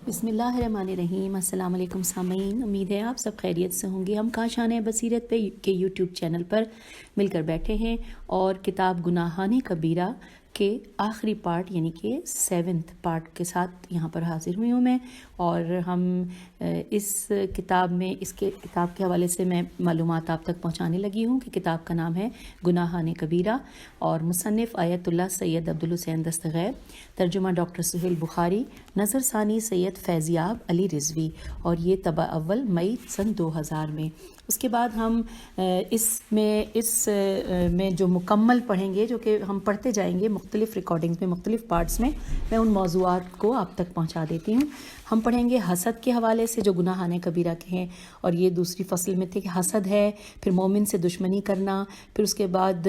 بسم اللہ الرحمن الرحیم۔ السلام علیکم سامعین، امید ہے آپ سب خیریت سے ہوں گے۔ ہم کاشانِ بصیرت پہ کے یوٹیوب چینل پر مل کر بیٹھے ہیں اور کتاب گناہان کبیرہ کے آخری پارٹ یعنی کہ 7 پارٹ کے ساتھ یہاں پر حاضر ہوئی ہوں میں، اور ہم اس کتاب کے حوالے سے میں معلومات آپ تک پہنچانے لگی ہوں کہ کتاب کا نام ہے گناہان کبیرہ، اور مصنف آیت اللہ سید عبدالحسین دستغیر، ترجمہ ڈاکٹر سہیل بخاری، نظر ثانی سید فیضیاب علی رضوی، اور یہ طبع اول مئی سن 2000 میں۔ اس کے بعد ہم اس میں جو مکمل پڑھیں گے، جو کہ ہم پڑھتے جائیں گے مختلف ریکارڈنگز میں، مختلف پارٹس میں ان موضوعات کو آپ تک پہنچا دیتی ہوں۔ ہم پڑھیں گے حسد کے حوالے سے جو گناہان کبیرہ کے ہیں، اور یہ دوسری فصل میں تھے کہ حسد ہے، پھر مومن سے دشمنی کرنا، پھر اس کے بعد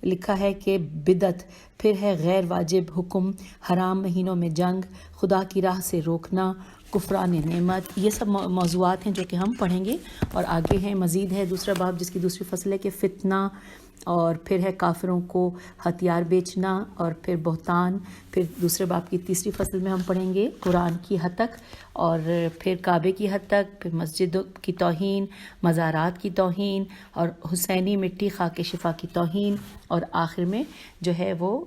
لکھا ہے کہ بدعت، پھر ہے غیر واجب حکم، حرام مہینوں میں جنگ، خدا کی راہ سے روکنا، کفران نعمت، یہ سب موضوعات ہیں جو کہ ہم پڑھیں گے۔ اور آگے ہیں مزید ہے دوسرا باب جس کی دوسری فصل ہے کہ فتنہ، اور پھر ہے کافروں کو ہتھیار بیچنا، اور پھر بہتان، پھر دوسرے باب کی تیسری فصل میں ہم پڑھیں گے قرآن کی ہتک، اور پھر کعبے کی ہتک، پھر مسجد کی توہین، مزارات کی توہین، اور حسینی مٹی خاک شفا کی توہین، اور آخر میں جو ہے وہ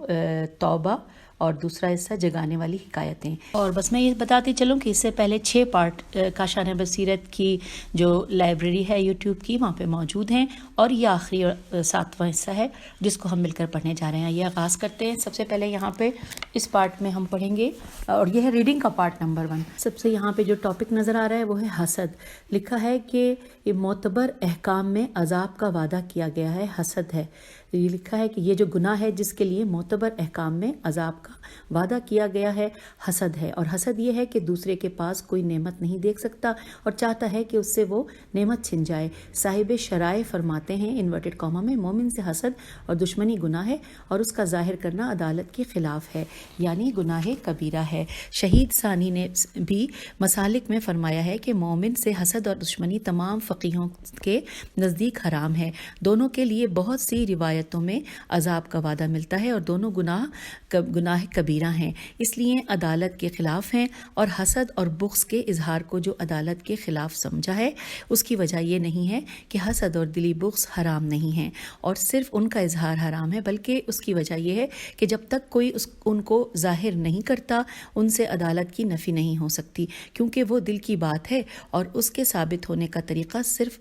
توبہ، اور دوسرا حصہ جگانے والی حکایتیں۔ اور بس میں یہ بتاتی چلوں کہ اس سے پہلے 6 پارٹ کاشانِ بصیرت کی جو لائبریری ہے یوٹیوب کی، وہاں پہ موجود ہیں، اور یہ آخری 7واں حصہ ہے جس کو ہم مل کر پڑھنے جا رہے ہیں۔ یہ آغاز کرتے ہیں۔ سب سے پہلے یہاں پہ اس پارٹ میں ہم پڑھیں گے، اور یہ ہے ریڈنگ کا پارٹ نمبر 1۔ سب سے یہاں پہ جو ٹاپک نظر آ رہا ہے وہ ہے حسد۔ لکھا ہے کہ یہ معتبر احکام میں عذاب کا وعدہ کیا گیا ہے، حسد ہے۔ یہ لکھا ہے کہ یہ جو گناہ ہے جس کے لیے معتبر احکام میں عذاب کا وعدہ کیا گیا ہے، حسد ہے۔ اور حسد یہ ہے کہ دوسرے کے پاس کوئی نعمت نہیں دیکھ سکتا اور چاہتا ہے کہ اس سے وہ نعمت چھن جائے۔ صاحب شرائع فرماتے ہیں انورٹڈ کاما میں، مومن سے حسد اور دشمنی گناہ ہے، اور اس کا ظاہر کرنا عدالت کے خلاف ہے، یعنی گناہ کبیرہ ہے۔ شہید ثانی نے بھی مسالک میں فرمایا ہے کہ مومن سے حسد اور دشمنی تمام فقیہوں کے نزدیک حرام ہے۔ دونوں کے لیے بہت سی روایتوں میں عذاب کا وعدہ ملتا ہے، اور دونوں گناہ کبیرہ ہیں، اس لیے عدالت کے خلاف ہیں۔ اور حسد اور بغض کے اظہار کو جو عدالت کے خلاف سمجھا ہے، اس کی وجہ یہ نہیں ہے کہ حسد اور دلی بغض حرام نہیں ہیں اور صرف ان کا اظہار حرام ہے، بلکہ اس کی وجہ یہ ہے کہ جب تک کوئی ان کو ظاہر نہیں کرتا، ان سے عدالت کی نفی نہیں ہو سکتی، کیونکہ وہ دل کی بات ہے، اور اس کے ثابت ہونے کا طریقہ صرف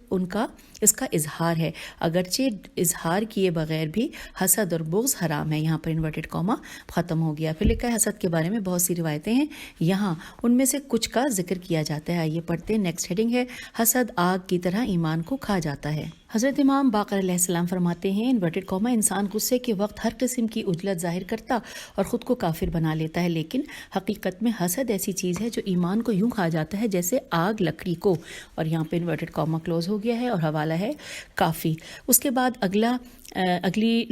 اس کا اظہار ہے، اگرچہ اظہار کیے بغیر بھی حسد اور بغض حرام ہے۔ یہاں پر انورٹڈ کاما ختم ہو گیا۔ پھر لکھا ہے حسد کے بارے میں بہت سی روایتیں ہیں، یہاں ان میں سے کچھ کا ذکر کیا جاتا ہے۔ آئیے پڑھتے ہیں۔ نیکسٹ ہیڈنگ ہے حسد آگ کی طرح ایمان کو کھا جاتا ہے۔ حضرت امام باقر علیہ السلام فرماتے ہیں انورٹڈ کاما انسان غصے کے وقت ہر قسم کی عجلت ظاہر کرتا اور خود کو کافر بنا لیتا ہے، لیکن حقیقت میں حسد ایسی چیز ہے جو ایمان کو یوں کھا جاتا ہے جیسے آگ لکڑی کو، اور یہاں پہ انورٹڈ کاما کلوز ہو گیا ہے اور حوالہ ہے کافی۔ اس کے بعد اگلی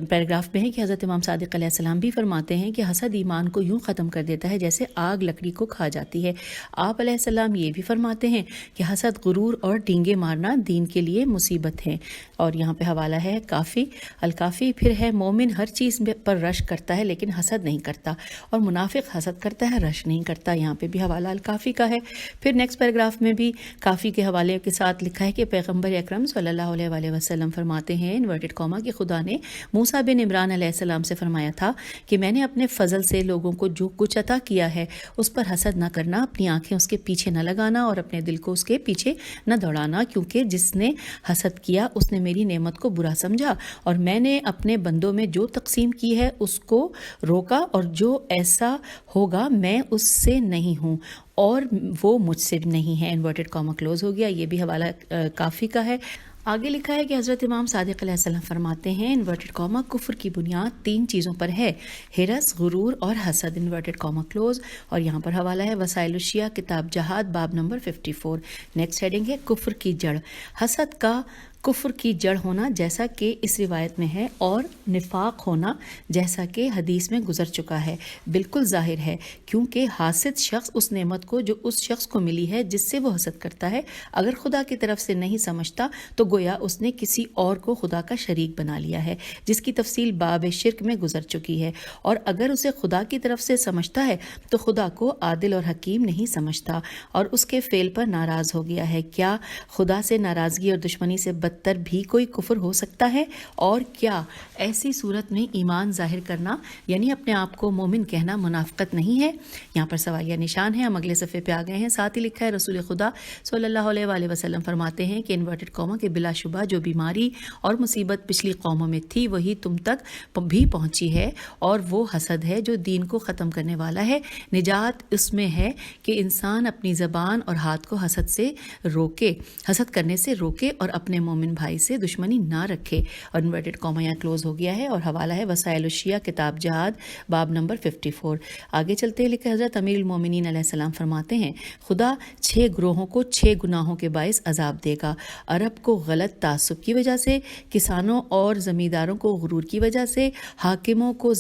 پیراگراف میں ہے کہ حضرت امام صادق علیہ السلام بھی فرماتے ہیں کہ حسد ایمان کو یوں ختم کر دیتا ہے جیسے آگ لکڑی کو کھا جاتی ہے۔ آپ علیہ السلام یہ بھی فرماتے ہیں کہ حسد، غرور اور ڈینگے مارنا دین کے لیے مصیبت ہے، اور یہاں پہ حوالہ ہے کافی الکافی۔ پھر ہے مومن ہر چیز پر رشک کرتا ہے لیکن حسد نہیں کرتا، اور منافق حسد کرتا ہے، رشک نہیں کرتا۔ یہاں پہ بھی حوالہ الکافی کا ہے۔ پھر نیکسٹ پیراگراف میں بھی کافی کے حوالے کے ساتھ لکھا ہے کہ پیغمبر اکرم صلی اللہ علیہ وآلہ وسلم فرماتے ہیں انورٹڈ کاما کہ خدا نے موسیٰ بن عمران علیہ السلام سے فرمایا تھا کہ میں نے اپنے فضل سے لوگوں کو جو کچھ عطا کیا ہے اس پر حسد نہ کرنا، اپنی آنکھیں اس کے پیچھے نہ لگانا اور اپنے دل کو اس کے پیچھے نہ دوڑانا، کیونکہ جس نے حسد کیا اس نے میری نعمت کو برا سمجھا، اور میں نے اپنے بندوں میں جو تقسیم کی ہے اس کو روکا، اور جو ایسا ہوگا میں اس سے نہیں ہوں اور وہ مجھ سے نہیں ہے۔ انورٹڈ کاما کلوز ہو گیا۔ یہ بھی حوالہ کافی کا ہے۔ آگے لکھا ہے کہ حضرت امام صادق علیہ السلام فرماتے ہیں انورٹڈ کاما کفر کی بنیاد 3 چیزوں پر ہے، ہرس، غرور اور حسد، انورٹڈ کاما کلوز۔ اور یہاں پر حوالہ ہے وسائل الشیعہ کتاب جہاد باب نمبر 54۔ نیکسٹ ہیڈنگ ہے کفر کی جڑ۔ حسد کا کفر کی جڑ ہونا جیسا کہ اس روایت میں ہے، اور نفاق ہونا جیسا کہ حدیث میں گزر چکا ہے، بالکل ظاہر ہے، کیونکہ حاسد شخص اس نعمت کو جو اس شخص کو ملی ہے جس سے وہ حسد کرتا ہے اگر خدا کی طرف سے نہیں سمجھتا تو گویا اس نے کسی اور کو خدا کا شریک بنا لیا ہے، جس کی تفصیل باب شرک میں گزر چکی ہے، اور اگر اسے خدا کی طرف سے سمجھتا ہے تو خدا کو عادل اور حکیم نہیں سمجھتا اور اس کے فعل پر ناراض ہو گیا ہے۔ کیا خدا سے ناراضگی اور دشمنی سے بدتر بھی کوئی کفر ہو سکتا ہے؟ اور کیا ایسی صورت میں ایمان ظاہر کرنا یعنی اپنے آپ کو مومن کہنا منافقت نہیں ہے؟ یہاں پر سوالیہ نشان ہے۔ ہم اگلے صفحے پہ آ گئے ہیں۔ ساتھ ہی لکھا ہے رسول خدا صلی اللہ علیہ وآلہ وسلم فرماتے ہیں کہ انورٹڈ قوموں کے بلا شبہ جو بیماری اور مصیبت پچھلی قوموں میں تھی وہی تم تک بھی پہنچی ہے، اور وہ حسد ہے جو دین کو ختم کرنے والا ہے۔ نجات اس میں ہے کہ انسان اپنی زبان اور ہاتھ کو حسد کرنے سے روکے اور اپنے مومن بھائی سے دشمنی نہ رکھے۔ اور انورٹڈ قوما یہاں کلوز ہو گیا ہے اور حوالہ ہے وسائل الشیعہ کتاب جہاد باب نمبر 54۔ آگے چلتے لکھے حضرت امیر المومنین علیہ السلام فرماتے ہیں خدا 6 گروہوں کو 6 گناہوں کے باعث عذاب دے گا۔ عرب کو غلط تعصب کی وجہ سے، کسانوں اور زمینداروں کو غرور کی وجہ سے، حاکموں کو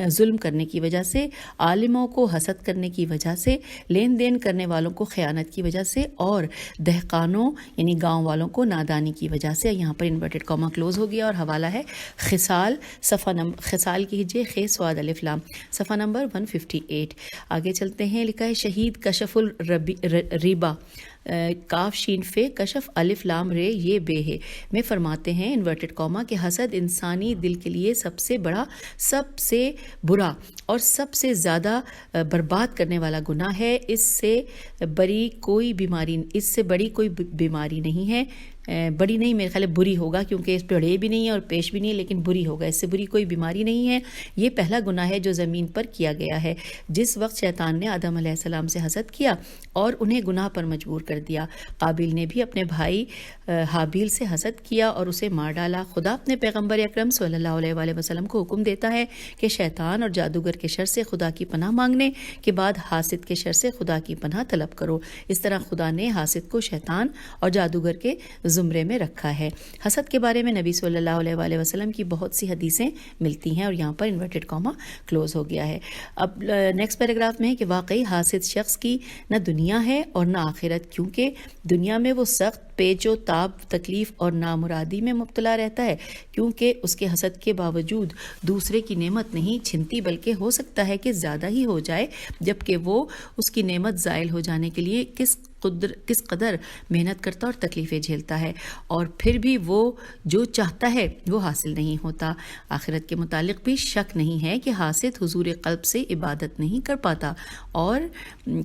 ظلم کرنے کی وجہ سے، عالموں کو حسد کرنے کی وجہ سے، لین دین کرنے والوں کو خیانت کی وجہ سے، اور دہقانوں یعنی گاؤں والوں کو نادانی کی وجہ سے۔ یہاں پر انورٹڈ کاما کلوز ہو گیا اور حوالہ ہے خصال کیجئے خ سواد الف لام صفحہ نمبر 158۔ آگے چلتے ہیں، لکھا ہے شہید کشف الریبا کاف شین فے کشف الف لام رے یہ بے ہے میں فرماتے ہیں انورٹڈ کاما کہ حسد انسانی دل کے لیے سب سے بڑا، سب سے برا اور سب سے زیادہ برباد کرنے والا گناہ ہے۔ اس سے بڑی کوئی بیماری نہیں ہے، بڑی نہیں، میرے خیال ہے بری ہوگا، کیونکہ اس بڑے بھی نہیں ہے اور پیش بھی نہیں ہے، لیکن بری ہوگا، اس سے بری کوئی بیماری نہیں ہے۔ یہ پہلا گناہ ہے جو زمین پر کیا گیا ہے۔ جس وقت شیطان نے آدم علیہ السلام سے حسد کیا اور انہیں گناہ پر مجبور کر دیا، قابیل نے بھی اپنے بھائی حابیل سے حسد کیا اور اسے مار ڈالا۔ خدا اپنے پیغمبر اکرم صلی اللہ علیہ وآلہ وسلم کو حکم دیتا ہے کہ شیطان اور جادوگر کے شر سے خدا کی پناہ مانگنے کے بعد حاسد کے شر سے خدا کی پناہ طلب کرو۔ اس طرح خدا نے حاسد کو شیطان اور جادوگر کے زمرے میں رکھا ہے۔ حسد کے بارے میں نبی صلی اللہ علیہ وآلہ وسلم کی بہت سی حدیثیں ملتی ہیں، اور یہاں پر انورٹڈ کاما کلوز ہو گیا ہے۔ اب نیکسٹ پیراگراف میں ہے کہ واقعی حاسد شخص کی نہ دنیا ہے اور نہ آخرت، کیونکہ دنیا میں وہ سخت پیچ و تاب، تکلیف اور نامرادی میں مبتلا رہتا ہے، کیونکہ اس کے حسد کے باوجود دوسرے کی نعمت نہیں چھنتی، بلکہ ہو سکتا ہے کہ زیادہ ہی ہو جائے، جبکہ وہ اس کی نعمت زائل ہو جانے کے لیے کس قدر محنت کرتا اور تکلیفیں جھیلتا ہے، اور پھر بھی وہ جو چاہتا ہے وہ حاصل نہیں ہوتا۔ آخرت کے متعلق بھی شک نہیں ہے کہ حاسد حضور قلب سے عبادت نہیں کر پاتا، اور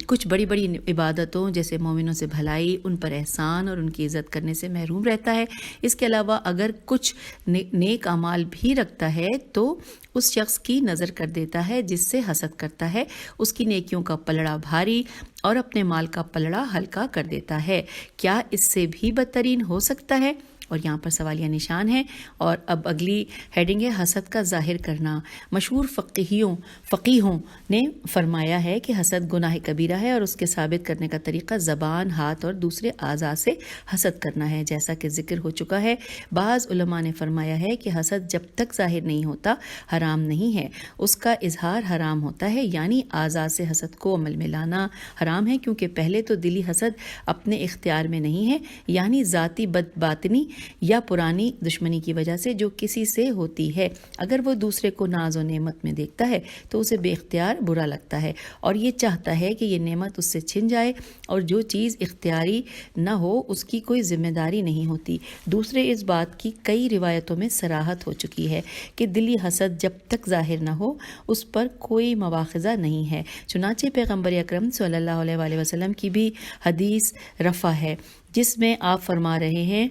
کچھ بڑی بڑی عبادتوں جیسے مومنوں سے بھلائی، ان پر احسان اور ان کی عزت کرنے سے محروم رہتا ہے۔ اس کے علاوہ اگر کچھ نیک اعمال بھی رکھتا ہے تو اس شخص کی نظر کر دیتا ہے جس سے حسد کرتا ہے، اس کی نیکیوں کا پلڑا بھاری اور اپنے مال کا پلڑا ہلکا کر دیتا ہے۔ کیا اس سے بھی بدترین ہو سکتا ہے؟ اور یہاں پر سوالیہ نشان ہے۔ اور اب اگلی ہیڈنگ ہے حسد کا ظاہر کرنا۔ مشہور فقیہوں نے فرمایا ہے کہ حسد گناہ کبیرہ ہے، اور اس کے ثابت کرنے کا طریقہ زبان، ہاتھ اور دوسرے اعضاء سے حسد کرنا ہے، جیسا کہ ذکر ہو چکا ہے۔ بعض علماء نے فرمایا ہے کہ حسد جب تک ظاہر نہیں ہوتا حرام نہیں ہے، اس کا اظہار حرام ہوتا ہے، یعنی اعضاء سے حسد کو عمل میں لانا حرام ہے، کیونکہ پہلے تو دلی حسد اپنے اختیار میں نہیں ہے، یعنی ذاتی باطنی یا پرانی دشمنی کی وجہ سے جو کسی سے ہوتی ہے۔ اگر وہ دوسرے کو ناز و نعمت میں دیکھتا ہے تو اسے بے اختیار برا لگتا ہے اور یہ چاہتا ہے کہ یہ نعمت اس سے چھن جائے، اور جو چیز اختیاری نہ ہو اس کی کوئی ذمہ داری نہیں ہوتی۔ دوسرے اس بات کی کئی روایتوں میں صراحت ہو چکی ہے کہ دلی حسد جب تک ظاہر نہ ہو اس پر کوئی مواخذہ نہیں ہے۔ چنانچہ پیغمبر اکرم صلی اللہ علیہ وآلہ وسلم کی بھی حدیث رفع ہے، جس میں آپ فرما رہے ہیں،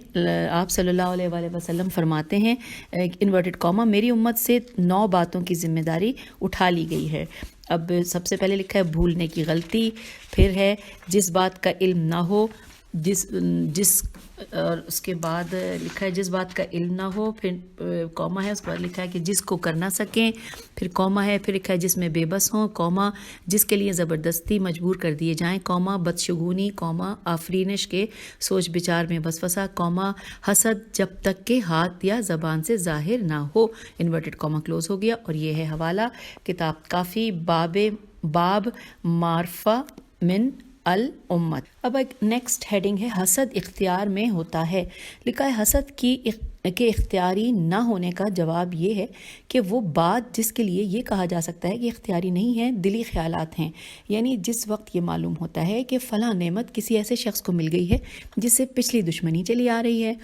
آپ صلی اللہ علیہ وآلہ وسلم فرماتے ہیں انورٹڈ کاما میری امت سے 9 باتوں کی ذمہ داری اٹھا لی گئی ہے۔ اب سب سے پہلے لکھا ہے بھولنے کی غلطی، پھر ہے جس بات کا علم نہ ہو جس جس اور اس کے بعد لکھا ہے جس بات کا علم نہ ہو، پھر کوما ہے، اس کے بعد لکھا ہے کہ جس کو کر نہ سکیں، پھر کوما ہے، پھر لکھا ہے جس میں بے بس ہوں، کوما جس کے لیے زبردستی مجبور کر دیے جائیں، کوما بدشگونی، کوما آفرینش کے سوچ بچار میں وسوسہ، کوما حسد جب تک کہ ہاتھ یا زبان سے ظاہر نہ ہو، انورٹڈ کوما کلوز ہو گیا۔ اور یہ ہے حوالہ کتاب کافی، باب معرفہ من الامت۔ اب ایک نیکسٹ ہیڈنگ ہے حسد اختیار میں ہوتا ہے۔ لکھا ہے حسد کے اختیاری نہ ہونے کا جواب یہ ہے کہ وہ بات جس کے لیے یہ کہا جا سکتا ہے کہ اختیاری نہیں ہے، دلی خیالات ہیں۔ یعنی جس وقت یہ معلوم ہوتا ہے کہ فلاں نعمت کسی ایسے شخص کو مل گئی ہے جس سے پچھلی دشمنی چلی آ رہی ہے،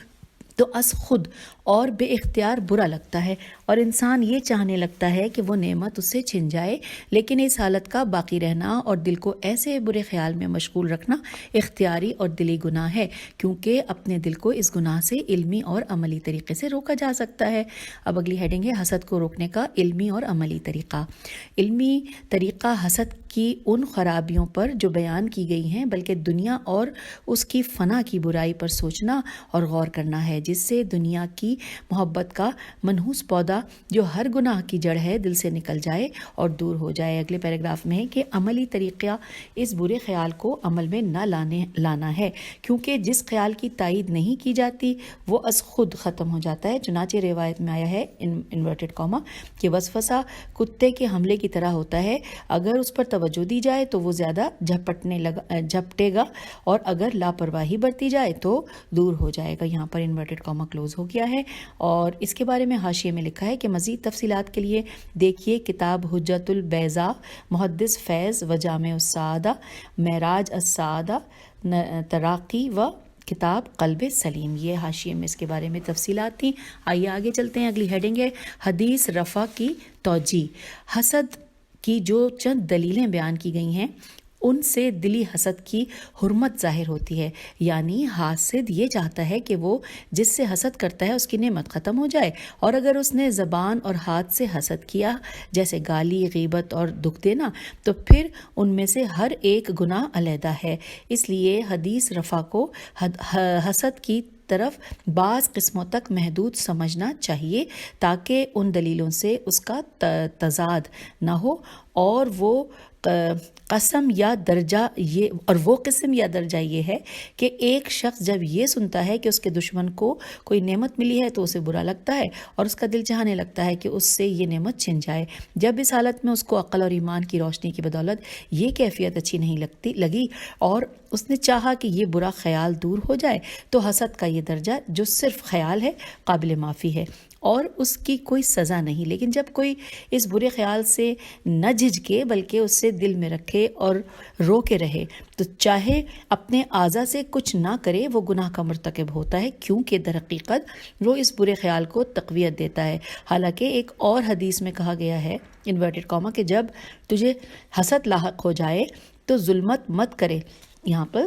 تو از خود اور بے اختیار برا لگتا ہے، اور انسان یہ چاہنے لگتا ہے کہ وہ نعمت اس سے چھن جائے، لیکن اس حالت کا باقی رہنا اور دل کو ایسے برے خیال میں مشغول رکھنا اختیاری اور دلی گناہ ہے، کیونکہ اپنے دل کو اس گناہ سے علمی اور عملی طریقے سے روکا جا سکتا ہے۔ اب اگلی ہیڈنگ ہے حسد کو روکنے کا علمی اور عملی طریقہ۔ علمی طریقہ حسد کی ان خرابیوں پر جو بیان کی گئی ہیں، بلکہ دنیا اور اس کی فنا کی برائی پر سوچنا اور غور کرنا ہے، جس سے دنیا کی محبت کا منحوس پودا جو ہر گناہ کی جڑ ہے دل سے نکل جائے اور دور ہو جائے۔ اگلے پیراگراف میں ہے کہ عملی طریقہ اس برے خیال کو عمل میں نہ لانا ہے، کیونکہ جس خیال کی تائید نہیں کی جاتی وہ از خود ختم ہو جاتا ہے۔ چنانچہ روایت میں آیا ہے انورٹڈ کوما کہ وسوسہ کتے کے حملے کی طرح ہوتا ہے، اگر اس پر توجہ دی جائے تو وہ زیادہ جھپٹے گا، اور اگر لاپرواہی برتی جائے تو دور ہو جائے گا۔ یہاں پر انورٹڈ کوما کلوز ہو گیا ہے، اور اس کے بارے میں حاشیے میں لکھا ہے کہ مزید تفصیلات کے لیے دیکھیے کتاب حجت البیضاء، محدث فیض و جامع السعادہ، معراج السعادہ، تراقی و کتاب قلب سلیم۔ یہ حاشیے میں اس کے بارے میں تفصیلات تھیں۔ آئیے آگے چلتے ہیں۔ اگلی ہیڈنگ ہے حدیث رفع کی توجیہ۔ حسد کی جو چند دلیلیں بیان کی گئی ہیں ان سے دلی حسد کی حرمت ظاہر ہوتی ہے، یعنی حاسد یہ چاہتا ہے کہ وہ جس سے حسد کرتا ہے اس کی نعمت ختم ہو جائے، اور اگر اس نے زبان اور ہاتھ سے حسد کیا، جیسے گالی، غیبت اور دکھ دینا، تو پھر ان میں سے ہر ایک گناہ علیحدہ ہے۔ اس لیے حدیث رفع کو حسد کی طرف بعض قسموں تک محدود سمجھنا چاہیے، تاکہ ان دلیلوں سے اس کا تضاد نہ ہو، اور وہ قسم یا درجہ یہ ہے کہ ایک شخص جب یہ سنتا ہے کہ اس کے دشمن کو کوئی نعمت ملی ہے تو اسے برا لگتا ہے، اور اس کا دل چاہنے لگتا ہے کہ اس سے یہ نعمت چھن جائے۔ جب اس حالت میں اس کو عقل اور ایمان کی روشنی کی بدولت یہ کیفیت اچھی نہیں لگی، اور اس نے چاہا کہ یہ برا خیال دور ہو جائے، تو حسد کا یہ درجہ جو صرف خیال ہے قابل معافی ہے اور اس کی کوئی سزا نہیں۔ لیکن جب کوئی اس برے خیال سے نہ جھجکے بلکہ اس سے دل میں رکھے اور رو کے رہے، تو چاہے اپنے اعضاء سے کچھ نہ کرے وہ گناہ کا مرتکب ہوتا ہے، کیونکہ در حقیقت وہ اس برے خیال کو تقویت دیتا ہے۔ حالانکہ ایک اور حدیث میں کہا گیا ہے انورٹڈ کوما کہ جب تجھے حسد لاحق ہو جائے تو ظلمت مت کرے۔ یہاں پر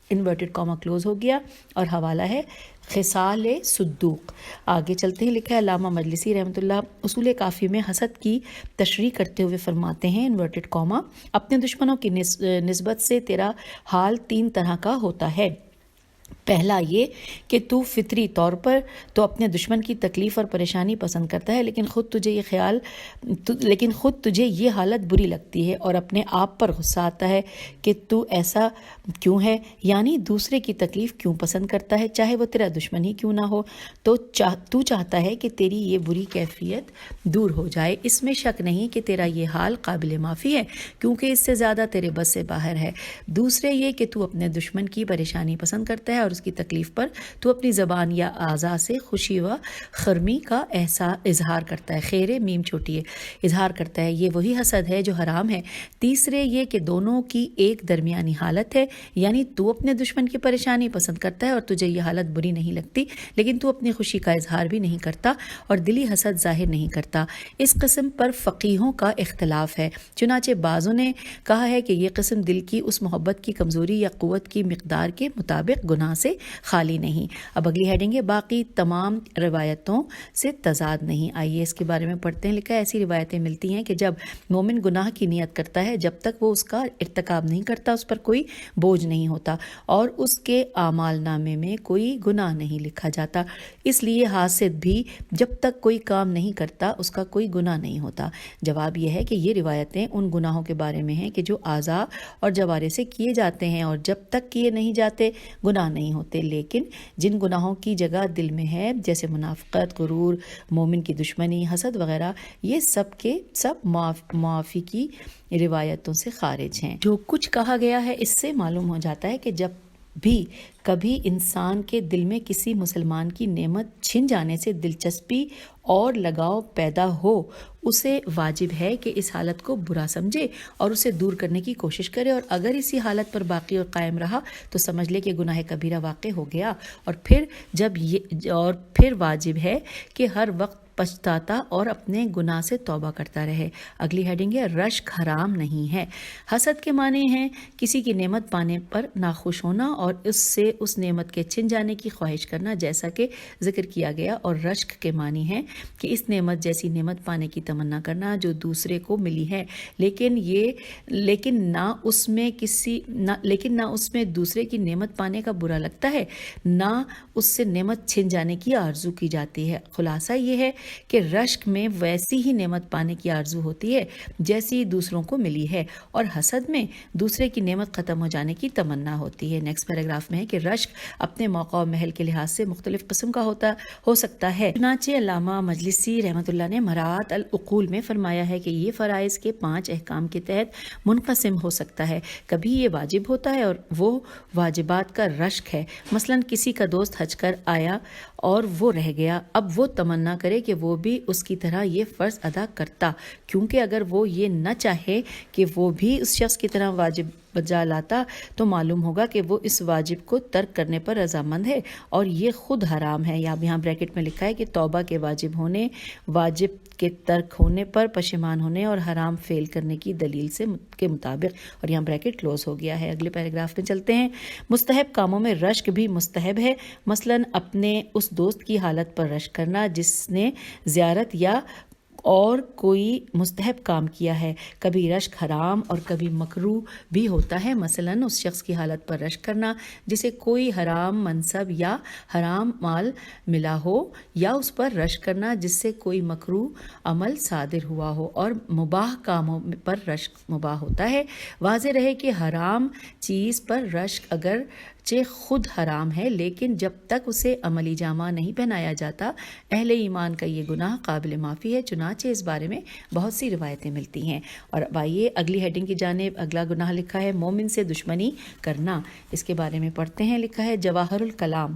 انورٹڈ کوما کلوز ہو گیا، اور حوالہ ہے خصال صدوق۔ آگے چلتے ہیں۔ لکھا ہے علامہ مجلسی رحمۃ اللہ اصول کافی میں حسد کی تشریح کرتے ہوئے فرماتے ہیں انورٹڈ کوما، اپنے دشمنوں کی نسبت سے تیرا حال 3 طرح کا ہوتا ہے۔ پہلا یہ کہ تو فطری طور پر تو اپنے دشمن کی تکلیف اور پریشانی پسند کرتا ہے، لیکن خود تجھے یہ حالت بری لگتی ہے اور اپنے آپ پر غصہ آتا ہے کہ تو ایسا کیوں ہے، یعنی دوسرے کی تکلیف کیوں پسند کرتا ہے، چاہے وہ تیرا دشمن ہی کیوں نہ ہو، تو چاہتا ہے کہ تیری یہ بری کیفیت دور ہو جائے۔ اس میں شک نہیں کہ تیرا یہ حال قابل معافی ہے، کیونکہ اس سے زیادہ تیرے بس سے باہر ہے۔ دوسرے یہ کہ تو اپنے دشمن کی پریشانی پسند کرتا ہے اور اس کی تکلیف پر تو اپنی زبان یا اعضاء سے خوشی و خرمی کا اظہار کرتا ہے، خیر میم چھوٹی ہے، اظہار کرتا ہے، یہ وہی حسد ہے جو حرام ہے۔ تیسرے یہ کہ دونوں کی ایک درمیانی حالت ہے، یعنی تو اپنے دشمن کی پریشانی پسند کرتا ہے اور تجھے یہ حالت بری نہیں لگتی، لیکن تو اپنی خوشی کا اظہار بھی نہیں کرتا اور دلی حسد ظاہر نہیں کرتا۔ اس قسم پر فقیہوں کا اختلاف ہے، چنانچہ بعضوں نے کہا ہے کہ یہ قسم دل کی اس محبت کی کمزوری یا قوت کی مقدار کے مطابق گناہ سے سے خالی نہیں۔ اب اگلی ہیڈنگ ہے باقی تمام روایتوں سے تضاد نہیں۔ آئیے اس کے بارے میں پڑھتے ہیں۔ لکھا ہے ایسی روایتیں ملتی ہیں کہ جب مومن گناہ کی نیت کرتا ہے جب تک وہ اس کا ارتکاب نہیں کرتا اس پر کوئی بوجھ نہیں ہوتا اور اس کے اعمال نامے میں کوئی گناہ نہیں لکھا جاتا۔ اس لیے حاسد بھی جب تک کوئی کام نہیں کرتا اس کا کوئی گناہ نہیں ہوتا۔ جواب یہ ہے کہ یہ روایتیں ان گناہوں کے بارے میں ہیں کہ جو اعضاء اور جوارح سے کیے جاتے ہیں اور جب تک کیے نہیں جاتے گناہ نہیں ہوتے، لیکن جن گناہوں کی جگہ دل میں ہے جیسے منافقت، غرور، مومن کی دشمنی، حسد وغیرہ، یہ سب کے سب معافی کی روایتوں سے خارج ہیں۔ جو کچھ کہا گیا ہے اس سے معلوم ہو جاتا ہے کہ جب بھی کبھی انسان کے دل میں کسی مسلمان کی نعمت چھن جانے سے دلچسپی اور لگاؤ پیدا ہو، اسے واجب ہے کہ اس حالت کو برا سمجھے اور اسے دور کرنے کی کوشش کرے، اور اگر اسی حالت پر باقی اور قائم رہا تو سمجھ لے کہ گناہ کبیرہ واقع ہو گیا، اور پھر واجب ہے کہ ہر وقت پچھتاتا اور اپنے گناہ سے توبہ کرتا رہے۔ اگلی ہیڈنگ ہے رشک حرام نہیں ہے۔ حسد کے معنی ہیں کسی کی نعمت پانے پر ناخوش ہونا اور اس سے اس نعمت کے چھن جانے کی خواہش کرنا جیسا کہ ذکر کیا گیا، اور رشک کے معنی ہیں کہ اس نعمت جیسی نعمت پانے کی تمنا کرنا جو دوسرے کو ملی ہے لیکن نہ اس میں دوسرے کی نعمت پانے کا برا لگتا ہے، نہ اس سے نعمت چھن جانے کی آرزو کی جاتی ہے۔ خلاصہ یہ ہے کہ رشک میں ویسی ہی نعمت پانے کی آرزو ہوتی ہے جیسی دوسروں کو ملی ہے، اور حسد میں دوسرے کی نعمت ختم ہو جانے کی تمنا ہوتی ہے۔ نیکسٹ پیراگراف میں ہے کہ رشک اپنے موقع و محل کے لحاظ سے مختلف قسم کا ہو سکتا ہے۔ چنانچہ علامہ مجلسی رحمۃ اللہ نے مرات العقول میں فرمایا ہے کہ یہ فرائض کے 5 احکام کے تحت منقسم ہو سکتا ہے۔ کبھی یہ واجب ہوتا ہے اور وہ واجبات کا رشک ہے، مثلا کسی کا دوست حج کر آیا اور وہ رہ گیا، اب وہ تمنا کرے کہ وہ بھی اس کی طرح یہ فرض ادا کرتا، کیونکہ اگر وہ یہ نہ چاہے کہ وہ بھی اس شخص کی طرح واجب بجا لاتا تو معلوم ہوگا کہ وہ اس واجب کو ترک کرنے پر رضامند ہے اور یہ خود حرام ہے۔ یہاں بریکٹ میں لکھا ہے کہ توبہ کے واجب ہونے، واجب کے ترک ہونے پر پشیمان ہونے اور حرام فعل کرنے کی دلیل کے مطابق، اور یہاں بریکٹ کلوز ہو گیا ہے۔ اگلے پیراگراف میں چلتے ہیں۔ مستحب کاموں میں رشک بھی مستحب ہے، مثلا اپنے اس دوست کی حالت پر رشک کرنا جس نے زیارت یا اور کوئی مستحب کام کیا ہے۔ کبھی رشک حرام اور کبھی مکروہ بھی ہوتا ہے، مثلا اس شخص کی حالت پر رشک کرنا جسے کوئی حرام منصب یا حرام مال ملا ہو، یا اس پر رشک کرنا جس سے کوئی مکروہ عمل صادر ہوا ہو، اور مباح کاموں پر رشک مباح ہوتا ہے۔ واضح رہے کہ حرام چیز پر رشک اگرچہ خود حرام ہے لیکن جب تک اسے عملی جامہ نہیں پہنایا جاتا اہل ایمان کا یہ گناہ قابل معافی ہے، چنانچہ اس بارے میں بہت سی روایتیں ملتی ہیں۔ اور اب آئیے اگلی ہیڈنگ کی جانب۔ اگلا گناہ لکھا ہے مومن سے دشمنی کرنا، اس کے بارے میں پڑھتے ہیں۔ لکھا ہے جواہر الکلام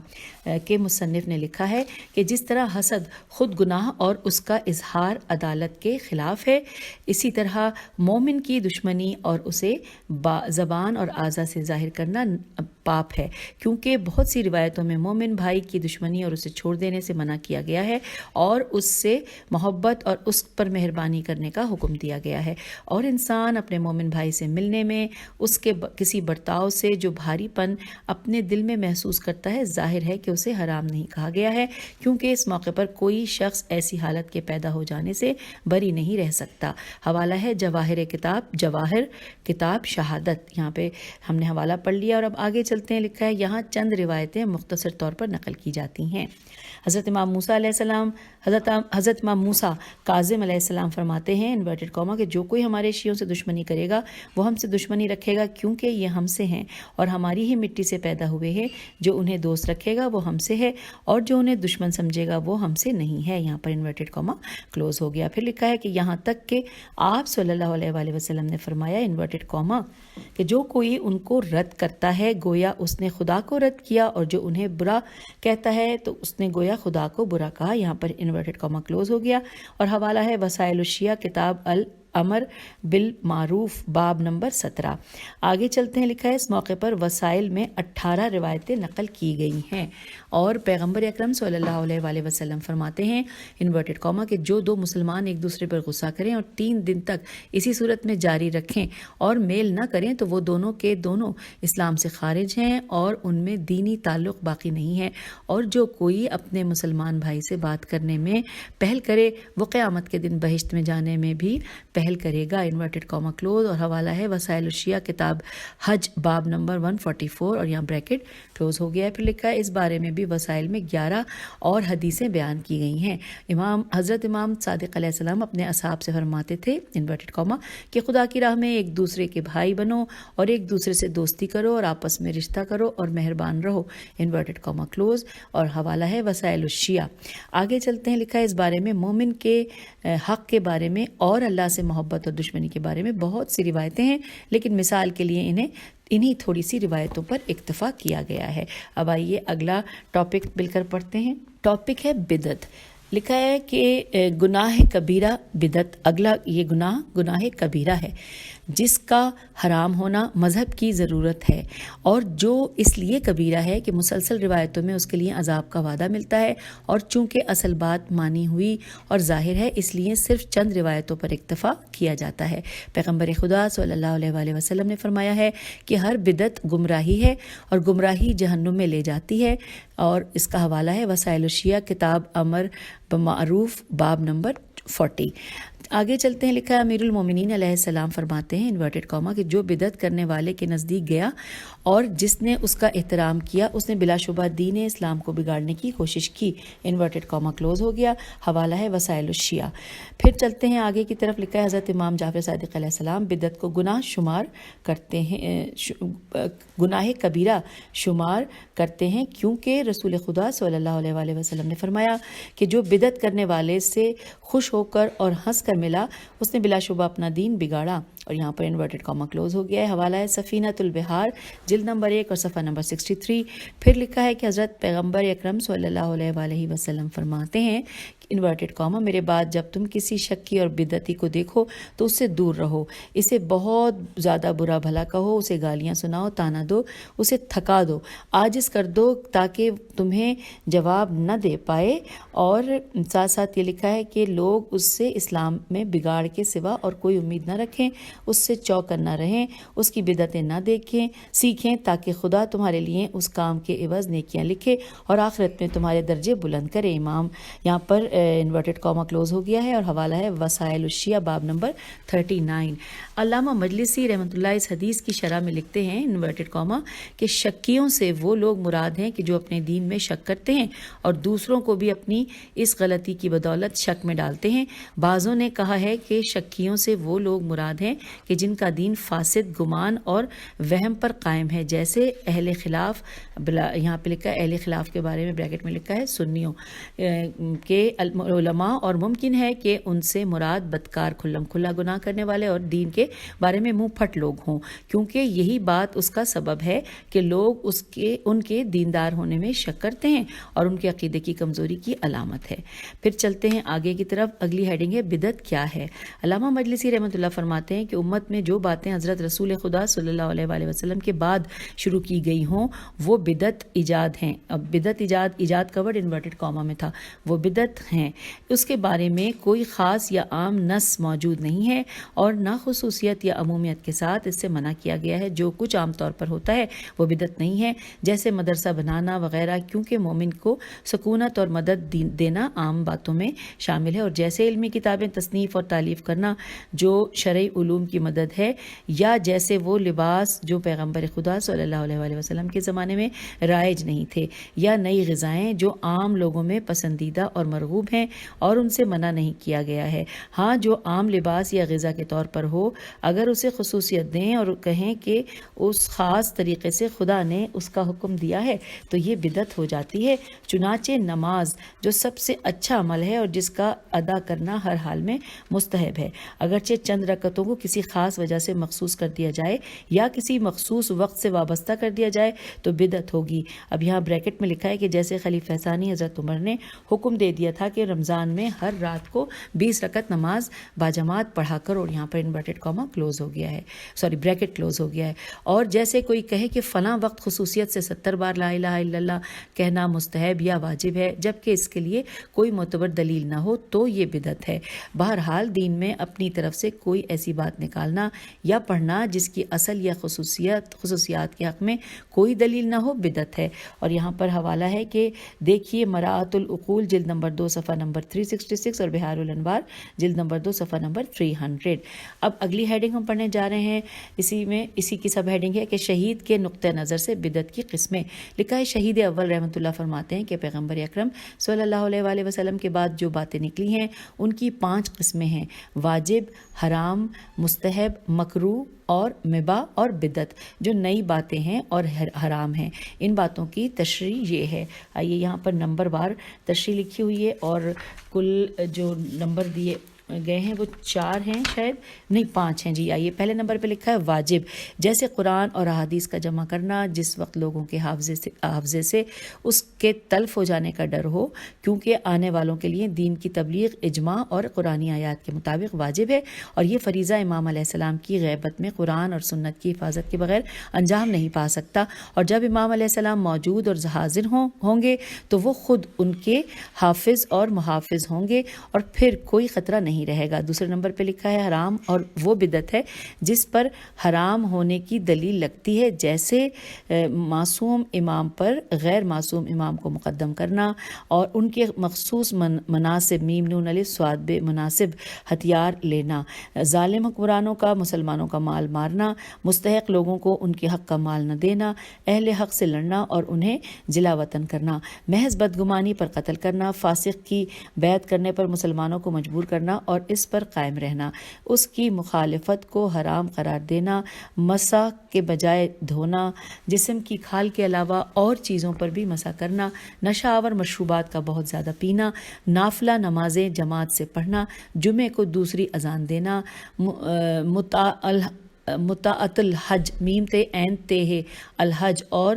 کے مصنف نے لکھا ہے کہ جس طرح حسد خود گناہ اور اس کا اظہار عدالت کے خلاف ہے، اسی طرح مومن کی دشمنی اور اسے زبان اور اعضاء سے ظاہر کرنا پاپ ہے، کیونکہ بہت سی روایتوں میں مومن بھائی کی دشمنی اور اسے چھوڑ دینے سے منع کیا گیا ہے اور اس سے محبت اور اس پر مہربانی کرنے کا حکم دیا گیا ہے، اور انسان اپنے مومن بھائی سے ملنے میں اس کے کسی برتاؤ سے جو بھاری پن اپنے دل میں محسوس کرتا ہے ظاہر ہے کہ اسے حرام نہیں کہا گیا ہے، کیونکہ اس موقع پر کوئی شخص ایسی حالت کے پیدا ہو جانے سے بری نہیں رہ سکتا۔ حوالہ ہے جواہر کتاب شہادت، یہاں پہ ہم نے حوالہ پڑھ لیا اور اب آگے چلتے ہیں۔ لکھا ہے یہاں چند روایتیں مختصر طور پر نقل کی جاتی ہیں۔ حضرت امام موسیٰ کاظم علیہ السلام فرماتے ہیں انورٹڈ کاما کہ جو کوئی ہمارے شیعوں سے دشمنی کرے گا وہ ہم سے دشمنی رکھے گا کیونکہ یہ ہم سے ہیں اور ہماری ہی مٹی سے پیدا ہوئے ہیں، جو انہیں دوست رکھے گا وہ ہم سے ہے اور جو انہیں دشمن سمجھے گا وہ ہم سے نہیں ہے۔ یہاں پر انورٹڈ کاما کلوز ہو گیا۔ پھر لکھا ہے کہ یہاں تک کہ آپ صلی اللہ علیہ وآلہ وسلم نے فرمایا انورٹڈ کاما کہ جو کوئی ان کو رد کرتا ہے گویا اس نے خدا کو رد کیا، اور جو انہیں برا کہتا ہے تو اس نے گویا خدا کو برا کہا۔ یہاں پر انورٹڈ کاما کلوز ہو گیا۔ اور حوالہ ہے وسائل الشیعہ کتاب امر بالمعروف باب نمبر 17۔ آگے چلتے ہیں، لکھا ہے اس موقع پر وسائل میں 18 روایتیں نقل کی گئی ہیں اور پیغمبر اکرم صلی اللہ علیہ وآلہ وسلم فرماتے ہیں انورٹڈ کاما کہ جو دو مسلمان ایک دوسرے پر غصہ کریں اور 3 دن تک اسی صورت میں جاری رکھیں اور میل نہ کریں تو وہ دونوں کے دونوں اسلام سے خارج ہیں اور ان میں دینی تعلق باقی نہیں ہے، اور جو کوئی اپنے مسلمان بھائی سے بات کرنے میں پہل کرے وہ قیامت کے دن بہشت میں جانے میں بھی پہل کرے گا، انورٹڈ کاما کلوز۔ اور حوالہ ہے وسائل الشیعہ کتاب حج باب نمبر 144 اور یہاں بریکٹ کلوز ہو گیا ہے۔ پھر لکھا ہے اس بارے میں بھی وسائل میں 11 اور حدیثیں بیان کی گئی ہیں۔ حضرت امام صادق علیہ السلام اپنے اصحاب سے فرماتے تھے انورٹڈ کاما کہ خدا کی راہ میں ایک دوسرے کے بھائی بنو اور ایک دوسرے سے دوستی کرو اور آپس میں رشتہ کرو اور مہربان رہو، انورٹڈ کاما کلوز۔ اور حوالہ ہے وسائل الشیعہ۔ آگے چلتے ہیں، لکھا ہے اس بارے میں مومن کے حق کے بارے میں اور اللہ سے محبت اور دشمنی کے بارے میں بہت سی روایتیں ہیں، لیکن مثال کے لیے انہی تھوڑی سی روایتوں پر اکتفا کیا گیا ہے۔ اب آئیے اگلا ٹاپک مل کر پڑھتے ہیں۔ ٹاپک ہے بدعت۔ لکھا ہے کہ گناہ کبیرہ بدعت، اگلا یہ گناہ کبیرہ ہے جس کا حرام ہونا مذہب کی ضرورت ہے، اور جو اس لیے کبیرہ ہے کہ مسلسل روایتوں میں اس کے لیے عذاب کا وعدہ ملتا ہے، اور چونکہ اصل بات مانی ہوئی اور ظاہر ہے اس لیے صرف چند روایتوں پر اکتفا کیا جاتا ہے۔ پیغمبر خدا صلی اللہ علیہ وآلہ وسلم نے فرمایا ہے کہ ہر بدعت گمراہی ہے اور گمراہی جہنم میں لے جاتی ہے، اور اس کا حوالہ ہے وسائل الشیعہ کتاب امر بالمعروف باب نمبر 40۔ آگے چلتے ہیں، لکھا ہے امیر المومنین علیہ السلام فرماتے ہیں انورٹڈ کاما کہ جو بدعت کرنے والے کے نزدیک گیا اور جس نے اس کا احترام کیا اس نے بلا شبہ دین اسلام کو بگاڑنے کی کوشش کی، انورٹڈ کاما کلوز ہو گیا۔ حوالہ ہے وسائل الشیعہ۔ پھر چلتے ہیں آگے کی طرف، لکھا ہے حضرت امام جعفر صادق علیہ السلام بدعت کو گناہ شمار کرتے ہیں، گناہ کبیرہ شمار کرتے ہیں، کیونکہ رسول خدا صلی اللہ علیہ وآلہ وسلم نے فرمایا کہ جو بدعت کرنے والے سے خوش ہو کر اور ہنس کر ملا اس نے بلا شبہ اپنا دین بگاڑا، اور یہاں پر انورٹڈ کاما کلوز ہو گیا ہے۔ حوالہ ہے سفینۃ البحار جلد نمبر 1 اور صفحہ نمبر 63۔ پھر لکھا ہے کہ حضرت پیغمبر اکرم صلی اللہ علیہ وآلہ وسلم فرماتے ہیں انورٹڈ کاما میرے بعد جب تم کسی شکی اور بدعتی کو دیکھو تو اس سے دور رہو، اسے بہت زیادہ برا بھلا کہو، اسے گالیاں سناؤ، تانا دو، اسے تھکا دو، عاجز کر دو تاکہ تمہیں جواب نہ دے پائے، اور ساتھ ساتھ یہ لکھا ہے کہ لوگ اس سے اسلام میں بگاڑ کے سوا اور کوئی امید نہ رکھیں، اس سے چوکن نہ رہیں، اس کی بدعتیں نہ دیکھیں سیکھیں تاکہ خدا تمہارے لیے اس کام کے عوض نیکیاں لکھے اور آخرت میں تمہارے درجے بلند کرے۔ امام یہاں پر انورٹڈ کاما کلوز ہو گیا ہے، اور حوالہ ہے وسائل الشیعہ باب نمبر 39۔ علامہ مجلسی رحمۃ اللہ اس حدیث کی شرح میں لکھتے ہیں انورٹڈ کاما کہ شکیوں سے وہ لوگ مراد ہیں کہ جو اپنے دین میں شک کرتے ہیں اور دوسروں کو بھی اپنی اس غلطی کی بدولت شک میں ڈالتے ہیں۔ بعضوں نے کہا ہے کہ شکیوں سے وہ لوگ مراد ہیں کہ جن کا دین فاسد گمان اور وہم پر قائم ہے، جیسے اہل خلاف، یہاں پہ لکھا ہے اہل خلاف کے بارے میں بریکٹ میں لکھا ہے سنیوں کے علماء، اور ممکن ہے کہ ان سے مراد بدکار کھلم کھلا گناہ کرنے والے اور دین کے بارے میں منہ پھٹ لوگ ہوں، کیونکہ یہی بات اس کا سبب ہے کہ لوگ ان کے دیندار ہونے میں شک کرتے ہیں اور ان کے عقیدے کی کمزوری کی علامت ہے۔ پھر چلتے ہیں آگے کی طرف، اگلی ہیڈنگ ہے بدعت کیا ہے۔ علامہ مجلسی رحمۃ اللہ فرماتے ہیں کہ امت میں جو باتیں حضرت رسول خدا صلی اللہ علیہ وآلہ وسلم کے بعد شروع کی گئی ہوں وہ بدعت ایجاد ہیں۔ اب بدعت ایجاد کا ورڈ انورٹڈ کاما میں تھا، وہ بدعت ہیں، اس کے بارے میں کوئی خاص یا عام نص موجود نہیں ہے اور نہ خصوصیت یا عمومیت کے ساتھ اس سے منع کیا گیا ہے۔ جو کچھ عام طور پر ہوتا ہے وہ بدعت نہیں ہے، جیسے مدرسہ بنانا وغیرہ، کیونکہ مومن کو سکونت اور مدد دینا عام باتوں میں شامل ہے، اور جیسے علمی کتابیں تصنیف اور تالیف کرنا جو شرعی علوم کی مدد ہے، یا جیسے وہ لباس جو پیغمبر خدا صلی اللہ علیہ وآلہ وسلم کے زمانے میں رائج نہیں تھے، یا نئی غذائیں جو عام لوگوں میں پسندیدہ اور مرغوب ہیں اور ان سے منع نہیں کیا گیا ہے۔ ہاں جو عام لباس یا غذا کے طور پر ہو، اگر اسے خصوصیت دیں اور کہیں کہ اس خاص طریقے سے خدا نے اس کا حکم دیا ہے تو یہ بدعت ہو جاتی ہے۔ چنانچہ نماز جو سب سے اچھا عمل ہے اور جس کا ادا کرنا ہر حال میں مستحب ہے، اگرچہ چند رکعتوں کو کسی کسی خاص وجہ سے مخصوص کر دیا جائے یا کسی مخصوص وقت سے وابستہ کر دیا جائے تو بدعت ہوگی۔ اب یہاں بریکٹ میں لکھا ہے کہ جیسے خلیفہ ثانی حضرت عمر نے حکم دے دیا تھا کہ رمضان میں ہر رات کو 20 رکعت نماز باجماعت پڑھا کرو، اور یہاں پر انورٹڈ کاما کلوز ہو گیا ہے، بریکٹ کلوز ہو گیا ہے، اور جیسے کوئی کہے کہ فلاں وقت خصوصیت سے 70 بار لا الہ الا اللہ کہنا مستحب یا واجب ہے جبکہ اس کے لیے کوئی معتبر دلیل نہ ہو تو یہ بدعت ہے۔ بہرحال دین میں اپنی طرف سے کوئی ایسی بات نکالنا یا پڑھنا جس کی اصل یا خصوصیات کے حق میں کوئی دلیل نہ ہو بدعت ہے۔ اور یہاں پر حوالہ ہے کہ دیکھیے مراعات العقول جلد نمبر 2 صفحہ نمبر 366 اور بہار الانوار جلد نمبر 2 صفحہ نمبر 300۔ اب اگلی ہیڈنگ ہم پڑھنے جا رہے ہیں، اسی کی سب ہیڈنگ ہے کہ شہید کے نقطہ نظر سے بدعت کی قسمیں۔ لکھا ہے شہید اول رحمۃ اللہ فرماتے ہیں کہ پیغمبر اکرم صلی اللہ علیہ وآلہ وسلم کے بعد جو باتیں نکلی ہیں ان کی 5 قسمیں ہیں: واجب، حرام، مستحب، مکروہ اور مباح اور بدعت، جو نئی باتیں ہیں اور حرام ہیں۔ ان باتوں کی تشریح یہ ہے، آئیے یہاں پر نمبر وار تشریح لکھی ہوئی ہے، اور کل جو نمبر دیے گئے ہیں وہ 4 ہیں، شاید نہیں 5 ہیں جی۔ آئیے پہلے نمبر پہ لکھا ہے واجب، جیسے قرآن اور احادیث کا جمع کرنا جس وقت لوگوں کے حافظے سے اس کے تلف ہو جانے کا ڈر ہو، کیونکہ آنے والوں کے لیے دین کی تبلیغ اجماع اور قرآنی آیات کے مطابق واجب ہے، اور یہ فریضہ امام علیہ السلام کی غیبت میں قرآن اور سنت کی حفاظت کے بغیر انجام نہیں پا سکتا، اور جب امام علیہ السلام موجود اور حاضر ہوں گے تو وہ خود ان کے حافظ اور محافظ ہوں گے اور پھر کوئی خطرہ نہیں رہے گا۔ دوسرے نمبر پہ لکھا ہے حرام، اور وہ بدعت ہے جس پر حرام ہونے کی دلیل لگتی ہے، جیسے معصوم امام پر غیر معصوم امام کو مقدم کرنا اور ان کے مخصوص مناسب میم نون الف صاد بے مناسب ہتھیار لینا، ظالم حکمرانوں کا مسلمانوں کا مال مارنا، مستحق لوگوں کو ان کے حق کا مال نہ دینا، اہل حق سے لڑنا اور انہیں جلا وطن کرنا، محض بدگمانی پر قتل کرنا، فاسق کی بیعت کرنے پر مسلمانوں کو مجبور کرنا اور اس پر قائم رہنا، اس کی مخالفت کو حرام قرار دینا، مسح کے بجائے دھونا، جسم کی کھال کے علاوہ اور چیزوں پر بھی مسح کرنا، نشہ آور مشروبات کا بہت زیادہ پینا، نافلہ نمازیں جماعت سے پڑھنا، جمعے کو دوسری اذان دینا، متعت الحج میم تے عین تے ہے الحج اور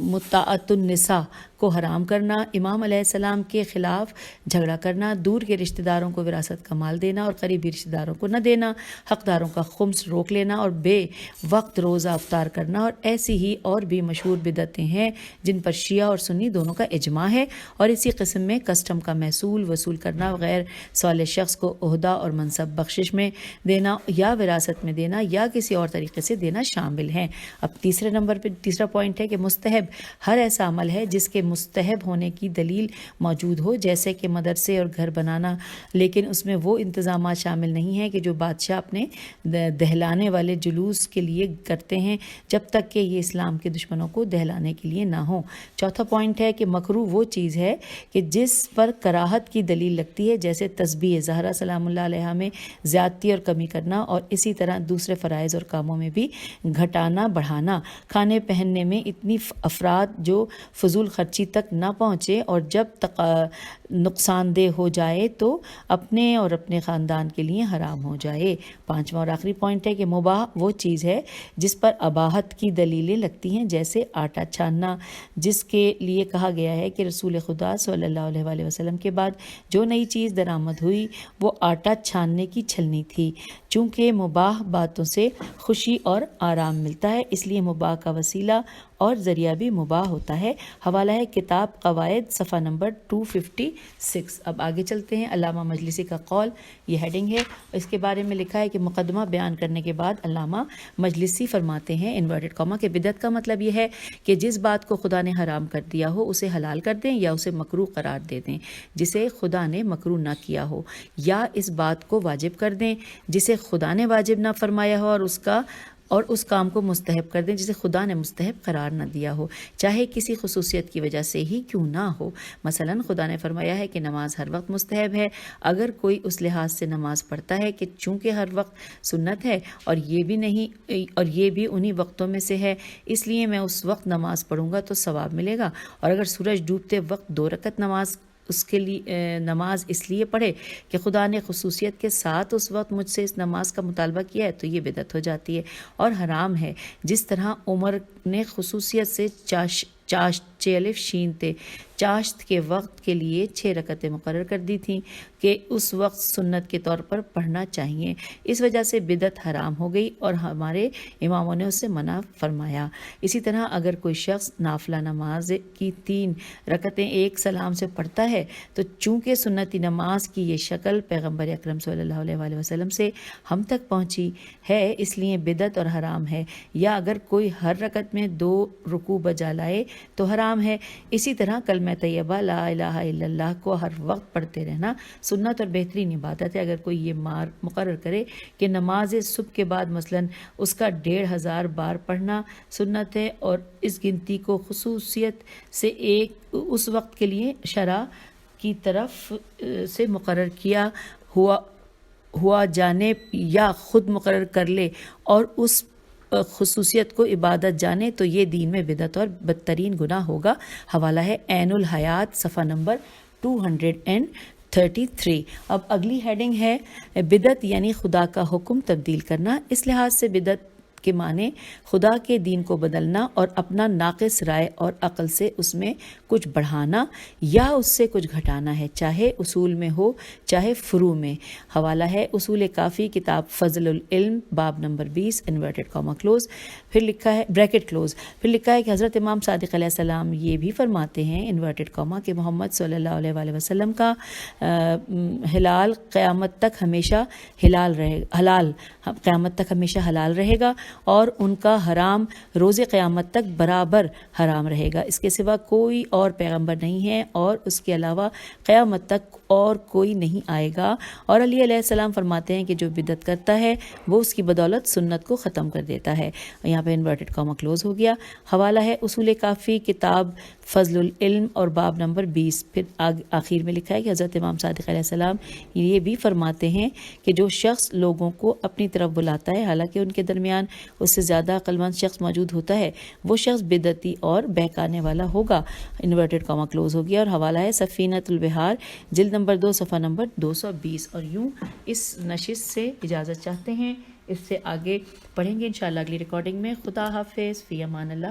متعت النساء کو حرام کرنا، امام علیہ السلام کے خلاف جھگڑا کرنا، دور کے رشتہ داروں کو وراثت کا مال دینا اور قریبی رشتہ داروں کو نہ دینا، حقداروں کا خمس روک لینا اور بے وقت روزہ افطار کرنا، اور ایسی ہی اور بھی مشہور بدعتیں ہیں جن پر شیعہ اور سنی دونوں کا اجماع ہے۔ اور اسی قسم میں کسٹم کا محصول وصول کرنا، غیر صالح شخص کو عہدہ اور منصب بخشش میں دینا یا وراثت میں دینا یا کسی اور طریقے سے دینا شامل ہیں۔ اب تیسرے نمبر پہ تیسرا پوائنٹ ہے کہ مستحب ہر ایسا عمل ہے جس کے مستحب ہونے کی دلیل موجود ہو، جیسے کہ مدرسے اور گھر بنانا، لیکن اس میں وہ انتظامات شامل نہیں ہیں کہ جو بادشاہ اپنے دہلانے والے جلوس کے لیے کرتے ہیں، جب تک کہ یہ اسلام کے دشمنوں کو دہلانے کے لیے نہ ہو۔ چوتھا پوائنٹ ہے کہ مکروہ وہ چیز ہے کہ جس پر کراہت کی دلیل لگتی ہے، جیسے تسبیح زہرا سلام اللہ علیہا میں زیادتی اور کمی کرنا، اور اسی طرح دوسرے فرائض اور کاموں میں بھی گھٹانا بڑھانا، کھانے پہننے میں اتنی افراد جو فضول خرچی تک نہ پہنچے اور جب تک نقصان دہ ہو جائے تو اپنے اور اپنے خاندان کے لیے حرام ہو جائے۔ پانچواں اور آخری پوائنٹ ہے کہ مباح وہ چیز ہے جس پر اباحت کی دلیلیں لگتی ہیں، جیسے آٹا چھاننا، جس کے لیے کہا گیا ہے کہ رسول خدا صلی اللہ علیہ وآلہ وسلم کے بعد جو نئی چیز درآمد ہوئی وہ آٹا چھاننے کی چھلنی تھی، چونکہ مباح باتوں سے خوشی اور آرام ملتا ہے، اس لیے مباح کا وسیلہ اور ذریعہ بھی مباح ہوتا ہے۔ حوالہ ہے کتاب قواعد صفحہ نمبر 256۔ اب آگے چلتے ہیں، علامہ مجلسی کا قول، یہ ہیڈنگ ہے، اس کے بارے میں لکھا ہے کہ مقدمہ بیان کرنے کے بعد علامہ مجلسی فرماتے ہیں انورٹڈ کاما کہ بدعت کا مطلب یہ ہے کہ جس بات کو خدا نے حرام کر دیا ہو اسے حلال کر دیں یا اسے مکروہ قرار دے دیں جسے خدا نے مکروہ نہ کیا ہو، یا اس بات کو واجب کر دیں جسے خدا نے واجب نہ فرمایا ہو، اور اس کام کو مستحب کر دیں جسے خدا نے مستحب قرار نہ دیا ہو، چاہے کسی خصوصیت کی وجہ سے ہی کیوں نہ ہو۔ مثلا خدا نے فرمایا ہے کہ نماز ہر وقت مستحب ہے، اگر کوئی اس لحاظ سے نماز پڑھتا ہے کہ چونکہ ہر وقت سنت ہے اور یہ بھی انہی وقتوں میں سے ہے، اس لیے میں اس وقت نماز پڑھوں گا تو ثواب ملے گا، اور اگر سورج ڈوبتے وقت 2 رکعت نماز اس کے لیے نماز اس لیے پڑھے کہ خدا نے خصوصیت کے ساتھ اس وقت مجھ سے اس نماز کا مطالبہ کیا ہے تو یہ بدعت ہو جاتی ہے اور حرام ہے. جس طرح عمر نے خصوصیت سے چالف شین تھے چاشت کے وقت کے لیے 6 رکعتیں مقرر کر دی تھیں کہ اس وقت سنت کے طور پر پڑھنا چاہیے. اس وجہ سے بدعت حرام ہو گئی اور ہمارے اماموں نے اسے منع فرمایا. اسی طرح اگر کوئی شخص نافلہ نماز کی 3 رکعتیں ایک سلام سے پڑھتا ہے تو چونکہ سنتی نماز کی یہ شکل پیغمبر اکرم صلی اللہ علیہ وآلہ وسلم سے ہم تک پہنچی ہے اس لیے بدعت اور حرام ہے. یا اگر کوئی ہر رکعت میں 2 رکوع بجا لائے تو حرام ہے. اسی طرح کلمہ طیبہ لا الہ الا اللہ کو ہر وقت پڑھتے رہنا سنت اور بہترین عبادت ہے. اگر کوئی یہ مقرر کرے کہ نماز صبح کے بعد مثلا اس کا 1500 بار پڑھنا سنت ہے اور اس گنتی کو خصوصیت سے اس وقت کے لیے شرع کی طرف سے مقرر کیا ہوا جانے یا خود مقرر کر لے اور اس خصوصیت کو عبادت جانے تو یہ دین میں بدعت اور بدترین گناہ ہوگا. حوالہ ہے عین الحیات صفحہ نمبر 233. اب اگلی ہیڈنگ ہے بدعت یعنی خدا کا حکم تبدیل کرنا. اس لحاظ سے بدعت کے معنی خدا کے دین کو بدلنا اور اپنا ناقص رائے اور عقل سے اس میں کچھ بڑھانا یا اس سے کچھ گھٹانا ہے چاہے اصول میں ہو چاہے فروع میں. حوالہ ہے اصول کافی کتاب فضل العلم باب نمبر 20 انورٹڈ کاما کلوز پھر لکھا ہے بریکٹ کلوز پھر لکھا ہے کہ حضرت امام صادق علیہ السلام یہ بھی فرماتے ہیں انورٹڈ کاما کہ محمد صلی اللہ علیہ وآلہ وسلم کا حلال قیامت تک ہمیشہ حلال قیامت تک ہمیشہ حلال رہے گا اور ان کا حرام روز قیامت تک برابر حرام رہے گا. اس کے سوا کوئی اور پیغمبر نہیں ہے اور اس کے علاوہ قیامت تک اور کوئی نہیں آئے گا. اور علی علیہ السلام فرماتے ہیں کہ جو بدعت کرتا ہے وہ اس کی بدولت سنت کو ختم کر دیتا ہے. یہاں پہ انورٹڈ کاما کلوز ہو گیا. حوالہ ہے اصول کافی کتاب فضل العلم اور باب نمبر 20 پھر آخر میں لکھا ہے کہ حضرت امام صادق علیہ السلام یہ بھی فرماتے ہیں کہ جو شخص لوگوں کو اپنی طرف بلاتا ہے حالانکہ ان کے درمیان اس سے زیادہ عقل مند شخص موجود ہوتا ہے وہ شخص بدعتی اور بہکانے والا ہوگا. انورٹڈ کاما کلوز ہو گیا. اور حوالہ ہے سفینۃ البحار جلد نمبر 2 صفحہ نمبر 220. اور یوں اس نشست سے اجازت چاہتے ہیں. اس سے آگے پڑھیں گے انشاءاللہ اگلی ریکارڈنگ میں. خدا حافظ. فی امان اللہ.